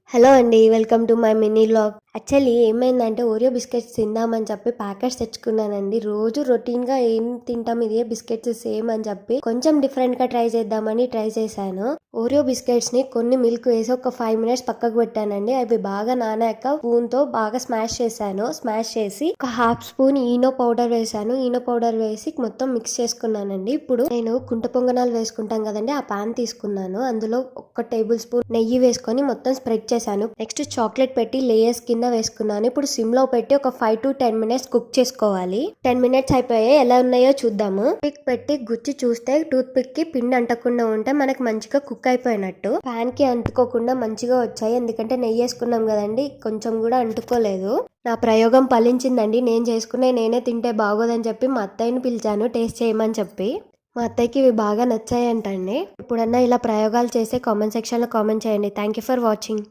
Hello అండి. Welcome to my mini vlog. Actually ఏమైందంటే Oreo biscuits తిందామని చెప్పి ప్యాకెట్స్ తెచ్చుకున్నానండి. రోజు రొటీన్‌గా ఏం తింటాం ఇదే బిస్కెట్స్ సేమ్ అని చెప్పి కొంచెం డిఫరెంట్‌గా ట్రై చేద్దామని ట్రై చేశాను. ఓరియో బిస్కెట్స్‌ని కొన్ని మిల్క్ వేసి ఒక 5 మినిట్స్ పక్కకు పెట్టానండి. అవి బాగా నానాక స్పూన్‌తో బాగా స్మాష్ చేశాను. స్మాష్ చేసి ఒక హాఫ్ స్పూన్ ఈనో పౌడర్ వేశాను. ఈనో పౌడర్ వేసి మొత్తం మిక్స్ చేసుకున్నానండి. ఇప్పుడు నేను కుంట పొంగనాలు వేసుకుంటాం కదండి, ఆ పాన్ తీసుకున్నాను. అందులో ఒక టేబుల్ స్పూన్ నెయ్యి వేసుకొని మొత్తం స్ప్రెడ్ చేశాను. నెక్స్ట్ చాక్లెట్ పెట్టి లేయర్స్ కింద వేసుకున్నాను. ఇప్పుడు సిమ్ లో పెట్టి ఒక 5 to 10 మినిట్స్ కుక్ చేసుకోవాలి. 10 మినిట్స్ అయిపోయాయి, ఎలా ఉన్నాయో చూద్దాము. పిక్ పెట్టి గుచ్చి చూస్తే టూత్ పిక్ కి పిండి అంటకుండా ఉంటే మనకి మంచిగా కుక్ అయిపోయినట్టు. పాన్ కి అంటుకోకుండా మంచిగా వచ్చాయి, ఎందుకంటే నెయ్యి వేసుకున్నాం కదండి, కొంచెం కూడా అంటుకోలేదు. నా ప్రయోగం ఫలించిందండి. నేను చేసుకునే నేనే తింటే బాగోదని చెప్పి మా అత్తయ్యని పిలిచాను టేస్ట్ చేయమని చెప్పి. మా అత్తయ్యకి ఇవి బాగా నచ్చాయంటండి. ఇప్పుడన్నా ఇలా ప్రయోగాలు చేస్తే కామెంట్ సెక్షన్ లో కామెంట్ చేయండి. Thank you for watching.